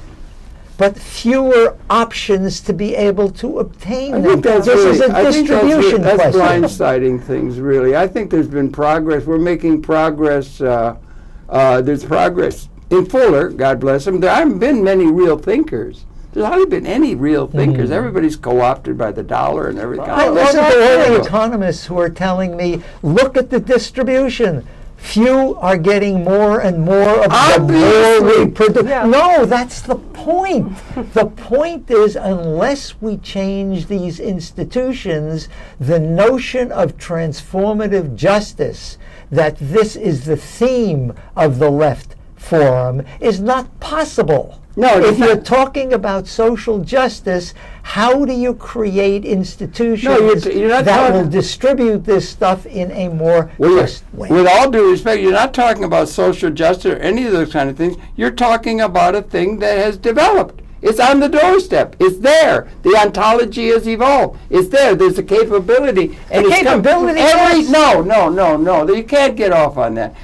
Speaker 2: but fewer options to be able to obtain
Speaker 1: I
Speaker 2: them.
Speaker 1: think that's
Speaker 2: This is
Speaker 1: really,
Speaker 2: a
Speaker 1: I think
Speaker 2: distribution
Speaker 1: that's
Speaker 2: question.
Speaker 1: blindsiding things, really. I think there's been progress. We're making progress. There's progress in Fuller, God bless him. There haven't been many real thinkers. There's hardly been any real thinkers. Everybody's co-opted by the dollar and everything.
Speaker 2: I listen to all the economists who are telling me, look at the distribution. Few are getting more and more of the more we produce.
Speaker 3: Yeah.
Speaker 2: No, that's the point. The point is, unless we change these institutions, the notion of transformative justice, that this is the theme of the left forum, is not possible.
Speaker 1: No,
Speaker 2: if you're talking about social justice, how do you create institutions
Speaker 1: you're not
Speaker 2: that
Speaker 1: talking-
Speaker 2: will distribute this stuff in a more just way?
Speaker 1: With all due respect, you're not talking about social justice or any of those kind of things. You're talking about a thing that has developed. It's on the doorstep. It's there. The ontology has evolved. It's there. There's a capability. And
Speaker 2: The
Speaker 1: it's
Speaker 2: capability,
Speaker 1: every
Speaker 2: yes.
Speaker 1: No. You can't get off on that.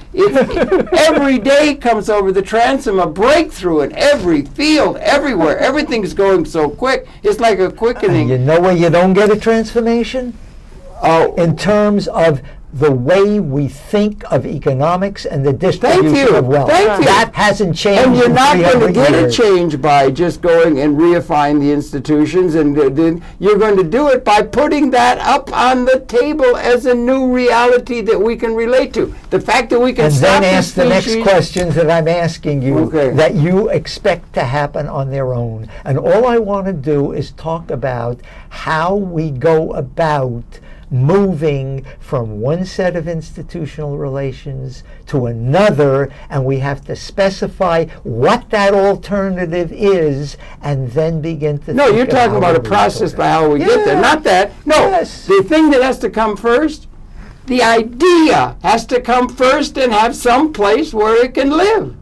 Speaker 1: Every day comes over the transom, a breakthrough in every field, everywhere. Everything's going so quick. It's like a quickening.
Speaker 2: You know where you don't get a transformation?
Speaker 1: Oh,
Speaker 2: In terms of the way we think of economics and the distribution
Speaker 1: you.
Speaker 2: of wealth.
Speaker 1: Thank you.
Speaker 2: That hasn't changed.
Speaker 1: And you're
Speaker 2: in
Speaker 1: not going to
Speaker 2: 300
Speaker 1: get a
Speaker 2: years.
Speaker 1: change by just going and reifying the institutions, and then you're going to do it by putting that up on the table as a new reality that we can relate to. The fact that we can
Speaker 2: And
Speaker 1: stop
Speaker 2: then ask the next
Speaker 1: species-
Speaker 2: questions that I'm asking you
Speaker 1: Okay.
Speaker 2: that you expect to happen on their own. And all I want to do is talk about how we go about moving from one set of institutional relations to another, and we have to specify what that alternative is and then begin to
Speaker 1: No,
Speaker 2: think
Speaker 1: you're talking
Speaker 2: how
Speaker 1: about a
Speaker 2: we
Speaker 1: process
Speaker 2: do
Speaker 1: by
Speaker 2: it.
Speaker 1: how we get there.
Speaker 2: Yeah.
Speaker 1: Not that. No,
Speaker 2: Yes.
Speaker 1: the thing that has to come first, the idea has to come first and have some place where it can live.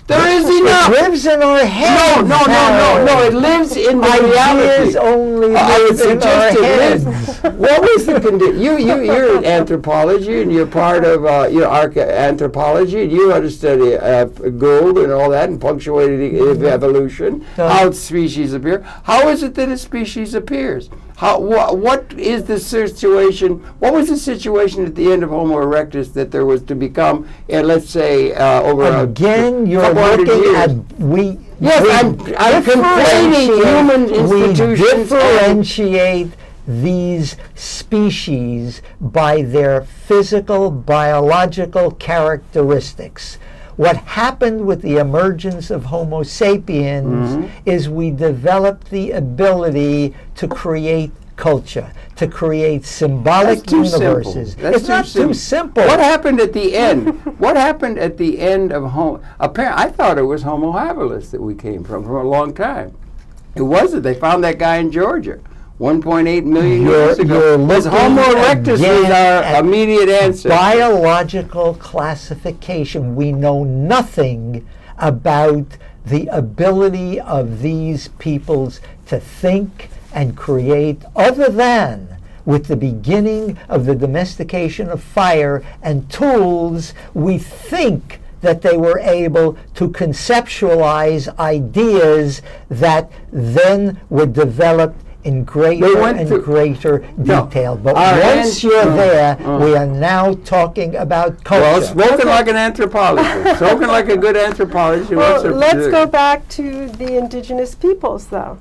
Speaker 1: There is enough.
Speaker 2: It lives in our heads.
Speaker 1: No. It lives in the
Speaker 2: Ideas
Speaker 1: reality.
Speaker 2: only
Speaker 1: I would
Speaker 2: live in our
Speaker 1: suggest it
Speaker 2: heads.
Speaker 1: lives. What was the condition? You're in anthropology, and you're part of anthropology, and you understand gold and all that, and punctuated evolution, how species appear. How is it that a species appears? What is the situation? What was the situation at the end of Homo erectus that there was to become, let's say, over
Speaker 2: Again, you're
Speaker 1: couple hundred
Speaker 2: looking
Speaker 1: years?
Speaker 2: at we.
Speaker 1: Yes,
Speaker 2: we
Speaker 1: I'm complaining human institutions.
Speaker 2: We differentiate these species by their physical, biological characteristics. What happened with the emergence of Homo sapiens is we developed the ability to create culture, to create symbolic
Speaker 1: That's too
Speaker 2: universes.
Speaker 1: simple. That's
Speaker 2: It's not too simple.
Speaker 1: What happened at the end? What happened at the end of Homo? Apparently, I thought it was Homo habilis that we came from a long time. It wasn't. They found that guy in Georgia 1.8 million years ago. Because Homo erectus is our immediate answer.
Speaker 2: Biological classification. We know nothing about the ability of these peoples to think and create, other than with the beginning of the domestication of fire and tools, we think that they were able to conceptualize ideas that then were developed in greater and greater detail. But once you're there, we are now talking about culture.
Speaker 1: Well, spoken like an anthropologist, spoken like a good anthropologist.
Speaker 3: Well, let's go back to the indigenous peoples, though.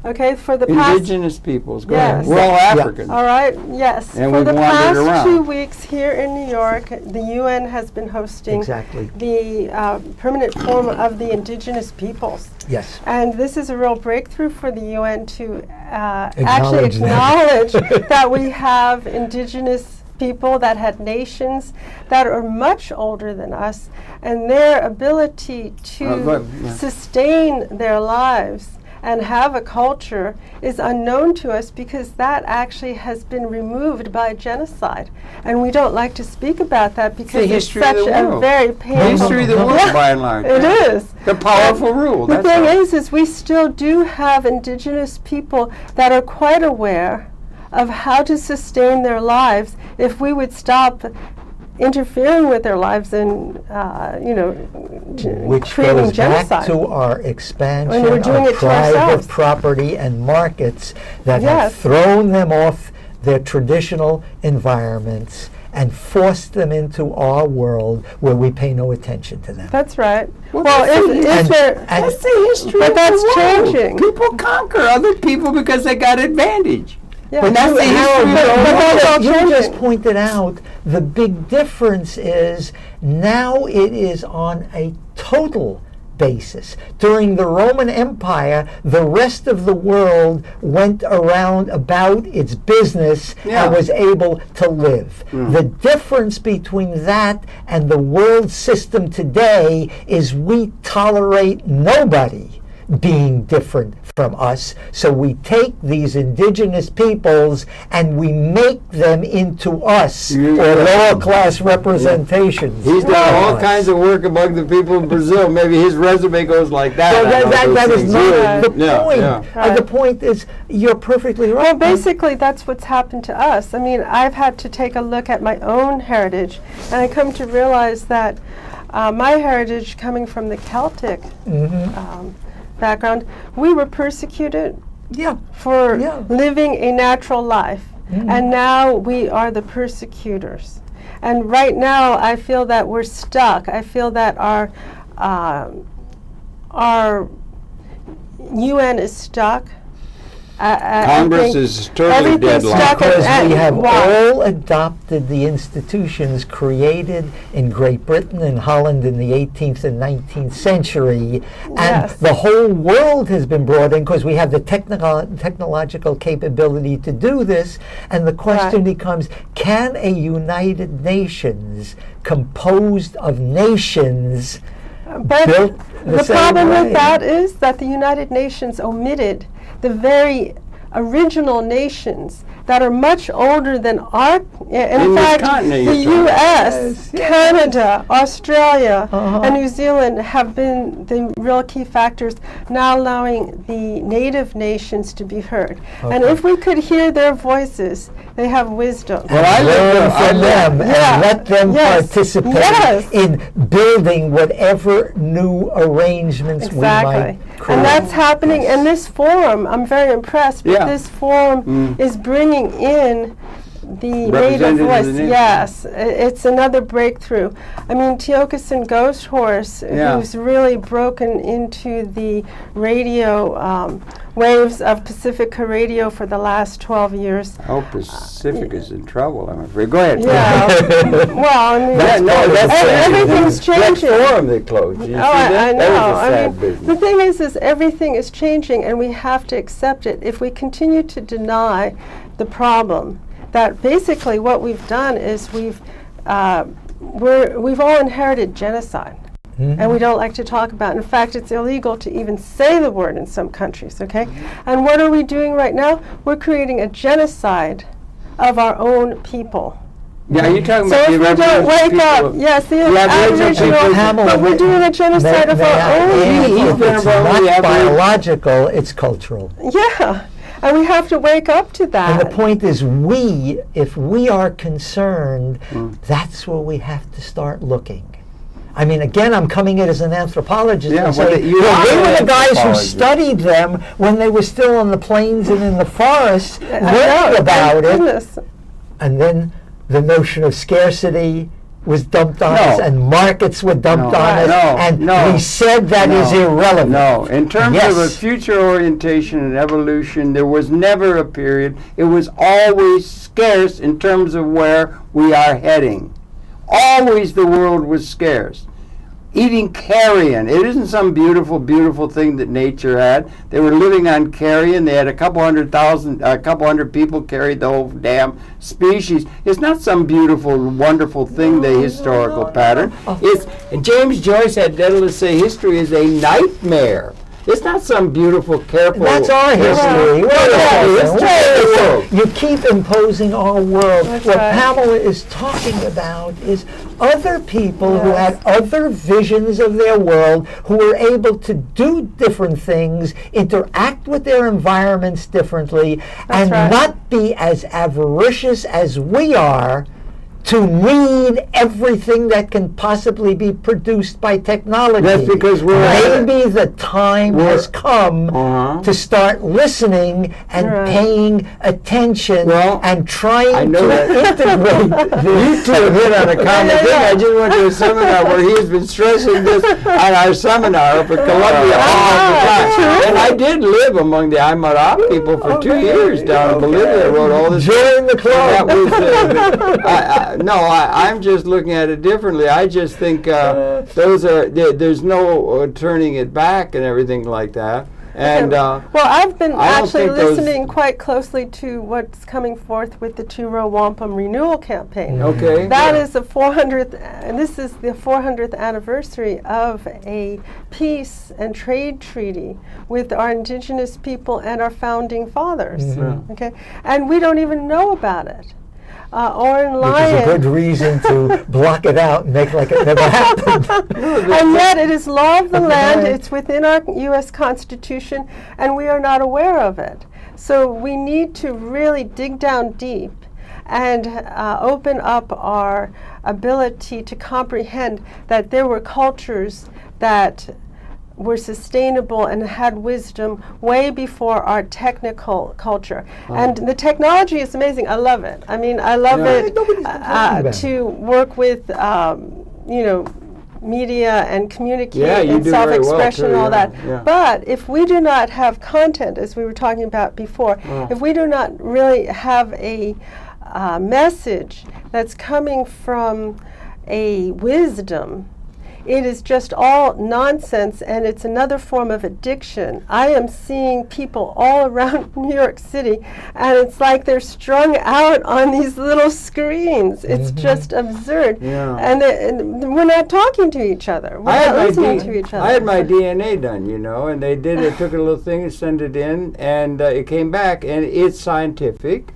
Speaker 3: Okay, for the past...
Speaker 1: Indigenous peoples, go
Speaker 3: Yes.
Speaker 1: ahead. We're all African.
Speaker 3: All right, yes.
Speaker 1: And
Speaker 3: for
Speaker 1: we've
Speaker 3: the
Speaker 1: wandered
Speaker 3: past
Speaker 1: around.
Speaker 3: 2 weeks here in New York, the UN has been hosting the permanent forum of the indigenous peoples.
Speaker 2: Yes.
Speaker 3: And this is a real breakthrough for the UN to actually
Speaker 2: Acknowledge
Speaker 3: acknowledge that we have indigenous people that had nations that are much older than us, and their ability to sustain their lives and have a culture is unknown to us, because that actually has been removed by genocide. And we don't like to speak about that because it's such a very painful...
Speaker 1: History of the world, by and large.
Speaker 3: It is.
Speaker 1: The powerful rule.
Speaker 3: The thing is we still do have indigenous people that are quite aware of how to sustain their lives if we would stop interfering with their lives and,
Speaker 2: which
Speaker 3: creating
Speaker 2: goes
Speaker 3: genocide.
Speaker 2: back to our expansion
Speaker 3: we're doing
Speaker 2: of
Speaker 3: it to ourselves.
Speaker 2: private property and markets that
Speaker 3: Yes.
Speaker 2: have thrown them off their traditional environments and forced them into our world where we pay no attention to them.
Speaker 3: That's right.
Speaker 1: Well,
Speaker 3: is there...
Speaker 1: That's the history
Speaker 3: But
Speaker 1: of
Speaker 3: that's
Speaker 1: the world.
Speaker 3: changing.
Speaker 1: People conquer other people because they got advantage.
Speaker 3: Yeah.
Speaker 1: But that's the history of the
Speaker 3: but
Speaker 1: world.
Speaker 3: that's all
Speaker 2: You just
Speaker 3: changing.
Speaker 2: pointed out the big difference is now it is on a total basis. During the Roman Empire, the rest of the world went around about its business and was able to live. The difference between that and the world system today is we tolerate nobody being different from us. So we take these indigenous peoples and we make them into us, or lower class representations.
Speaker 1: He's done all kinds of work among the people in Brazil. Maybe his resume goes like that.
Speaker 2: Well, that is not the point.
Speaker 1: Yeah.
Speaker 2: The point is, you're perfectly right.
Speaker 3: Well, basically, that's what's happened to us. I mean, I've had to take a look at my own heritage, and I come to realize that my heritage, coming from the Celtic background, we were persecuted for living a natural life. and now we are the persecutors. And right now, I feel that we're stuck. I feel that our UN is stuck.
Speaker 1: Congress is totally deadlocked.
Speaker 2: Because we have all adopted the institutions created in Great Britain and Holland in the 18th and 19th century, and the whole world has been brought in because we have the technological capability to do this, and the question becomes, can a United Nations composed of nations built the
Speaker 3: problem
Speaker 2: way?
Speaker 3: with that is that the United Nations omitted the very original nations that are much older than our, in fact, the U.S., Canada, Australia, and New Zealand have been the real key factors now allowing the native nations to be heard. And if we could hear their voices, they have wisdom.
Speaker 2: Well, I learn from them and let them participate in building whatever new arrangements we might create.
Speaker 3: And that's happening in this forum. I'm very impressed, but this forum is bringing in the native voice. Yes, it's another breakthrough. I mean, Tiokasin Ghost Horse, who's really broken into the radio waves of Pacifica Radio for the last 12 years.
Speaker 1: Oh, Pacifica's in trouble, I'm afraid. Go ahead.
Speaker 3: Yeah. Well, I mean, everything's changing.
Speaker 1: That forum they closed. You see that?
Speaker 3: I know.
Speaker 1: That was a sad business.
Speaker 3: The thing is everything is changing, and we have to accept it. If we continue to deny the problem, that basically what we've done is we've all inherited genocide. And we don't like to talk about it. In fact, it's illegal to even say the word in some countries, okay? And what are we doing right now? We're creating a genocide of our own people.
Speaker 1: Yeah, you're talking
Speaker 3: So
Speaker 1: about
Speaker 3: if we don't wake up, yes, the Aboriginal, but we're doing a genocide of our own people.
Speaker 2: It's not biological, it's cultural.
Speaker 3: Yeah. And we have to wake up to that.
Speaker 2: And the point is, if we are concerned, that's where we have to start looking. I mean, again, I'm coming in as an anthropologist and saying, they were the guys who studied them when they were still on the plains and in the forests, learning about it. And then the notion of scarcity was dumped on us, and markets were dumped on us, and we said that is irrelevant.
Speaker 1: No, in terms of a future orientation and evolution, there was never a period. It was always scarce in terms of where we are heading. Always the world was scarce. Eating carrion. It isn't some beautiful, beautiful thing that nature had. They were living on carrion. They had a couple hundred people carried the whole damn species. It's not some beautiful, wonderful thing, the historical pattern. And James Joyce had to say history is a nightmare. It's not some beautiful, careful...
Speaker 2: That's our history. You keep imposing our world. What Pamela is talking about is other people who had other visions of their world, who were able to do different things, interact with their environments differently, and not be as avaricious as we are to need everything that can possibly be produced by technology.
Speaker 1: That's because
Speaker 2: maybe the time has come to start listening and paying attention and trying to integrate this.
Speaker 1: You two hit on a common thing. I just went to a seminar where he has been stressing this at our seminar up at Columbia all the time. And I did live among the Aymara people for 2 years down in Bolivia. I wrote all this.
Speaker 2: Join the club.
Speaker 1: That was, I'm just looking at it differently. I just think there's no turning it back and everything like that. And
Speaker 3: well, I've been actually listening quite closely to what's coming forth with the Two-Row Wampum Renewal Campaign.
Speaker 1: Okay.
Speaker 3: That is the 400th, and this is the 400th anniversary of a peace and trade treaty with our indigenous people and our founding fathers. Okay, and we don't even know about it. Oren Lyon.
Speaker 2: Which is a good reason to block it out and make like it never happened.
Speaker 3: And yet it is law of the land, it's within our U.S. Constitution, and we are not aware of it. So we need to really dig down deep and open up our ability to comprehend that there were cultures that were sustainable and had wisdom way before our technical culture. And the technology is amazing. I love it. I mean, I love it to work with, media and communicate and self-expression and all that.
Speaker 1: Yeah.
Speaker 3: But if we do not have content, as we were talking about before, if we do not really have a message that's coming from a wisdom, it is just all nonsense, and it's another form of addiction. I am seeing people all around New York City, and it's like they're strung out on these little screens. It's just absurd.
Speaker 1: Yeah.
Speaker 3: And we're not talking to each other. We're not listening to each other.
Speaker 1: I had my DNA done, and they did it, took a little thing and sent it in, and it came back, and it's scientific.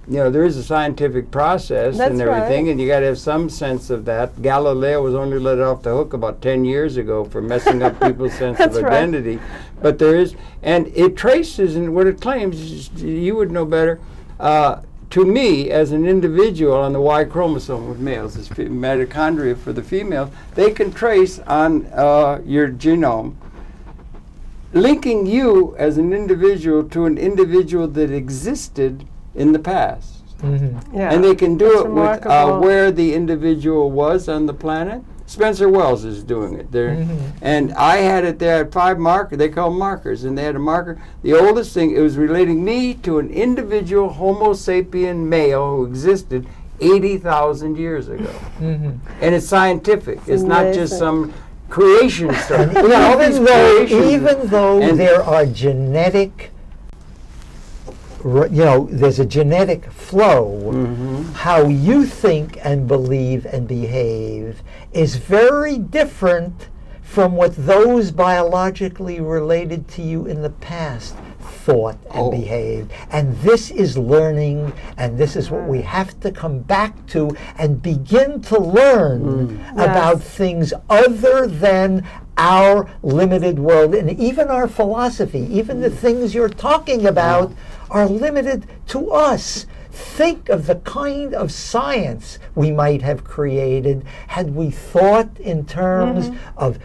Speaker 1: There is a scientific process and everything, and you got to have some sense of that. Galileo was only let off the hook about 10 years ago for messing up people's sense of identity. But there is, and it traces, and what it claims, you would know better, to me, as an individual on the Y chromosome with males, it's mitochondria for the females, they can trace on your genome, linking you as an individual to an individual that existed in the past.
Speaker 3: Yeah,
Speaker 1: and they can do it with
Speaker 3: remarkable.
Speaker 1: where the individual was on the planet. Spencer Wells is doing it there. And I had it there at 5 markers. They call markers, and they had a marker. The oldest thing, it was relating me to an individual Homo sapien male who existed 80,000 years ago. And it's scientific. It's not just some creation stuff.
Speaker 2: Even though there are genetic, there's a genetic flow, how you think and believe and behave is very different from what those biologically related to you in the past thought and behaved. And this is learning, and this is what we have to come back to and begin to learn about things other than our limited world, and even our philosophy, even the things you're talking about are limited to us. Think of the kind of science we might have created had we thought in terms of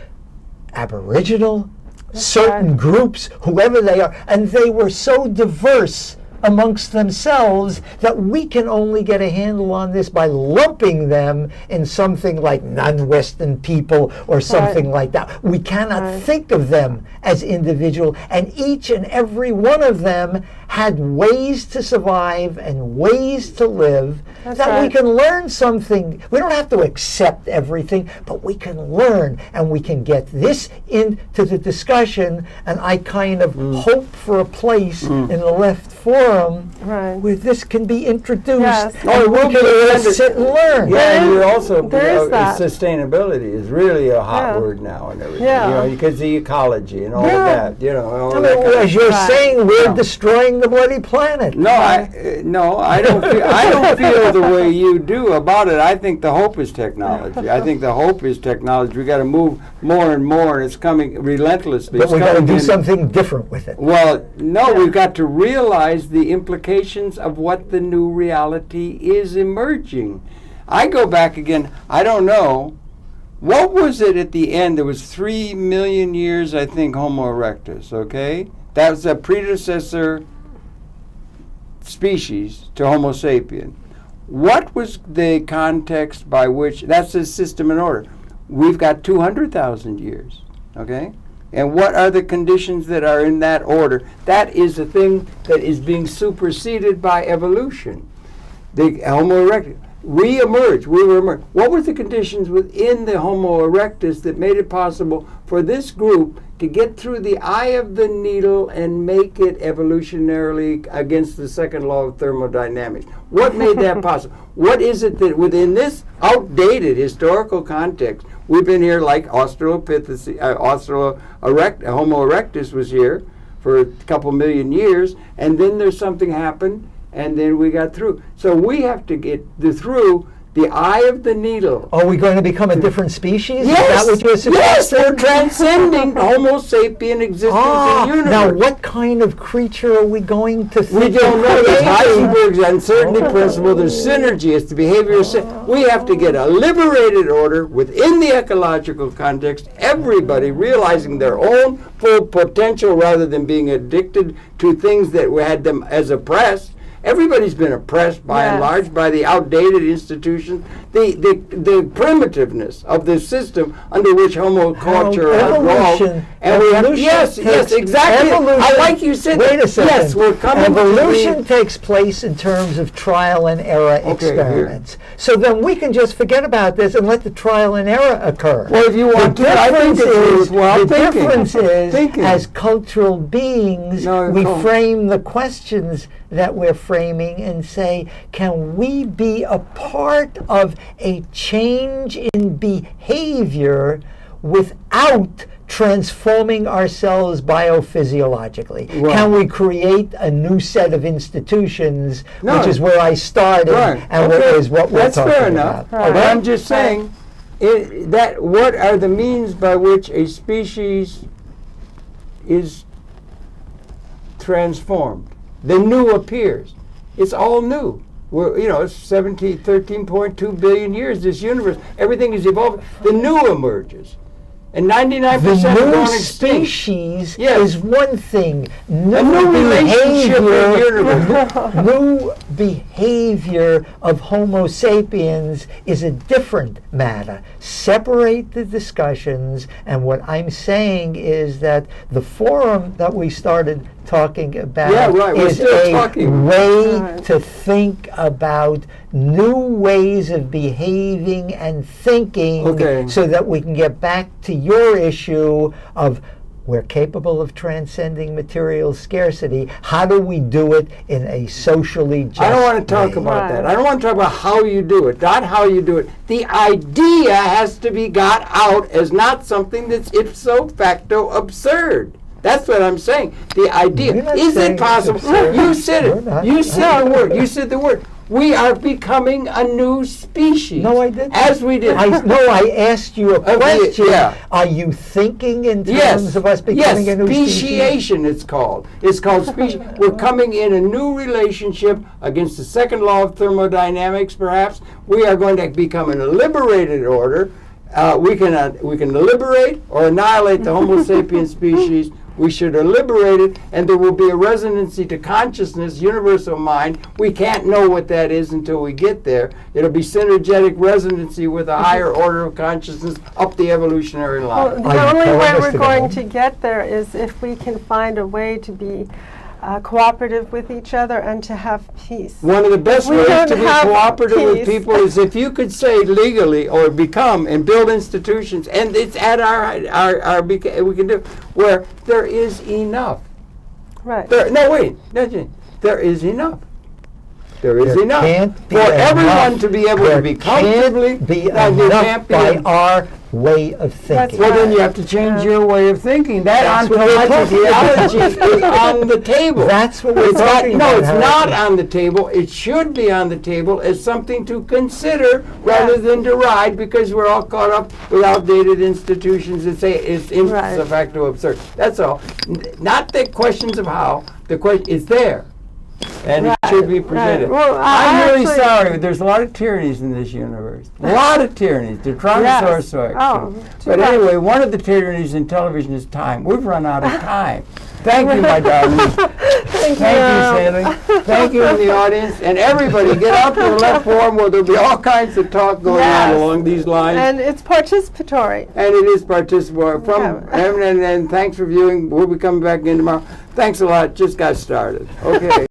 Speaker 2: Aboriginal, certain groups, whoever they are, and they were so diverse amongst themselves that we can only get a handle on this by lumping them in something like non-Western people or something like that. We cannot think of them as individual, and each and every one of them had ways to survive and ways to live we can learn something. We don't have to accept everything, but we can learn, and we can get this into the discussion, and I kind of hope for a place in the left forum where this can be introduced, and we can sit and learn.
Speaker 1: Yeah, and you're also, sustainability is really a hot word now and everything, because the ecology and all of that,
Speaker 2: as you're saying, we're destroying the bloody planet.
Speaker 1: I don't feel the way you do about it. I think the hope is technology. We got to move more and more, and it's coming relentlessly.
Speaker 2: But we got to do something different with it.
Speaker 1: Well, we've got to realize the implications of what the new reality is emerging. I go back again, I don't know, what was it at the end? There was 3 million years, I think, Homo erectus, okay? That was a predecessor species to Homo sapien. What was the context by which, that's the system in order. We've got 200,000 years, okay? And what are the conditions that are in that order? That is the thing that is being superseded by evolution. The Homo erectus re-emerged, What were the conditions within the Homo erectus that made it possible for this group to get through the eye of the needle and make it evolutionarily against the second law of thermodynamics? What made that possible? What is it that within this outdated historical context, we've been here like Homo erectus was here for a couple million years, and then there's something happened, and then we got through. So we have to get through the eye of the needle.
Speaker 2: Are we going to become a different species?
Speaker 1: Yes,
Speaker 2: Is that what you're suggesting?
Speaker 1: yes, we're transcending Homo sapien existence in the universe.
Speaker 2: Now what kind of creature are we going to think?
Speaker 1: We don't know.
Speaker 2: of
Speaker 1: There's
Speaker 2: creating?
Speaker 1: Heisenberg's uncertainty principle. There's synergy. It's the behavior of we have to get a liberated order within the ecological context, everybody realizing their own full potential rather than being addicted to things that we had them as oppressed. Everybody's been oppressed by and large by the outdated institutions, the primitiveness of the system under which Homo culture has grown. And we have, yes, exactly. I like you said.
Speaker 2: Wait a second.
Speaker 1: Yes, we're coming.
Speaker 2: Evolution takes place in terms of trial and error experiments. So then we can just forget about this and let the trial and error occur.
Speaker 1: Well, if you want to, I think it's worthwhile
Speaker 2: the
Speaker 1: thinking.
Speaker 2: difference is,
Speaker 1: Thinking.
Speaker 2: as cultural beings, we frame the questions that we're framing and say, can we be a part of a change in behavior without transforming ourselves biophysiologically?
Speaker 1: Right.
Speaker 2: Can we create a new set of institutions, which is where I started, and what is what we're
Speaker 1: That's
Speaker 2: talking
Speaker 1: fair enough.
Speaker 2: about?
Speaker 1: But I'm just saying that what are the means by which a species is transformed? The new appears. It's all new. We're, it's 13.2 billion years, this universe. Everything is evolving. The new emerges. And 99%
Speaker 2: The
Speaker 1: have
Speaker 2: new
Speaker 1: gone extinct.
Speaker 2: species
Speaker 1: Yes.
Speaker 2: is one thing.
Speaker 1: A new relationship in the universe.
Speaker 2: New behavior of Homo sapiens is a different matter. Separate the discussions, and what I'm saying is that the forum that we started talking about
Speaker 1: We're
Speaker 2: is
Speaker 1: still
Speaker 2: a
Speaker 1: talking.
Speaker 2: way to think about new ways of behaving and thinking so that we can get back to your issue of we're capable of transcending material scarcity. How do we do it in a socially just
Speaker 1: I don't want to talk
Speaker 2: way?
Speaker 1: about that. I don't want to talk about how you do it, not how you do it. The idea has to be got out as not something that's ipso facto absurd. That's what I'm saying. The idea. Is it possible? You said it. You said the word. You said the word. We are becoming a new species.
Speaker 2: No, I didn't.
Speaker 1: As we did.
Speaker 2: I asked you a question.
Speaker 1: Yeah.
Speaker 2: Are you thinking in terms of us becoming a new species?
Speaker 1: Speciation it's called. It's called species. We're coming in a new relationship against the second law of thermodynamics, perhaps. We are going to become a liberated order. We can liberate or annihilate the Homo sapiens species. We should liberate it, and there will be a resonancy to consciousness, universal mind. We can't know what that is until we get there. It'll be synergetic resonancy with a higher order of consciousness up the evolutionary line.
Speaker 3: Well, the only way we're going to get there is if we can find a way to be cooperative with each other and to have peace.
Speaker 1: One of the best
Speaker 3: We
Speaker 1: ways
Speaker 3: don't
Speaker 1: to be
Speaker 3: have
Speaker 1: cooperative with
Speaker 3: peace.
Speaker 1: people is if you could say legally or become and build institutions, and it's at we can do where there is enough.
Speaker 3: Right.
Speaker 1: There is enough. There is enough
Speaker 2: can't be
Speaker 1: for everyone
Speaker 2: enough.
Speaker 1: to be able to be comfortably.
Speaker 2: Can't be
Speaker 1: there
Speaker 2: enough
Speaker 1: can't be
Speaker 2: by
Speaker 1: enough.
Speaker 2: our way of thinking.
Speaker 1: Well, then you have to change your way of thinking. That
Speaker 2: That's what we're
Speaker 1: ontology
Speaker 2: talking
Speaker 1: is on the table.
Speaker 2: That's what we're
Speaker 1: It's not-
Speaker 2: talking
Speaker 1: No,
Speaker 2: about.
Speaker 1: it's not on the table. It should be on the table as something to consider rather than deride, because we're all caught up with outdated institutions that say it's ipso facto absurd. That's all. Not the questions of how. The question is there. And it should be presented.
Speaker 3: Well,
Speaker 1: I'm really
Speaker 3: actually-
Speaker 1: sorry. There's a lot of tyrannies in this universe. A lot of tyrannies. They're trying to source action.
Speaker 3: Oh,
Speaker 1: But anyway, one of the tyrannies in television is time. We've run out of time. Thank you, my darling. Thank you, Sally. Thank you in the audience. And everybody, get out to the left forum where there'll be all kinds of talk going on along these lines.
Speaker 3: And it's participatory.
Speaker 1: And it is participatory. And thanks for viewing. We'll be coming back in tomorrow. Thanks a lot. Just got started. Okay.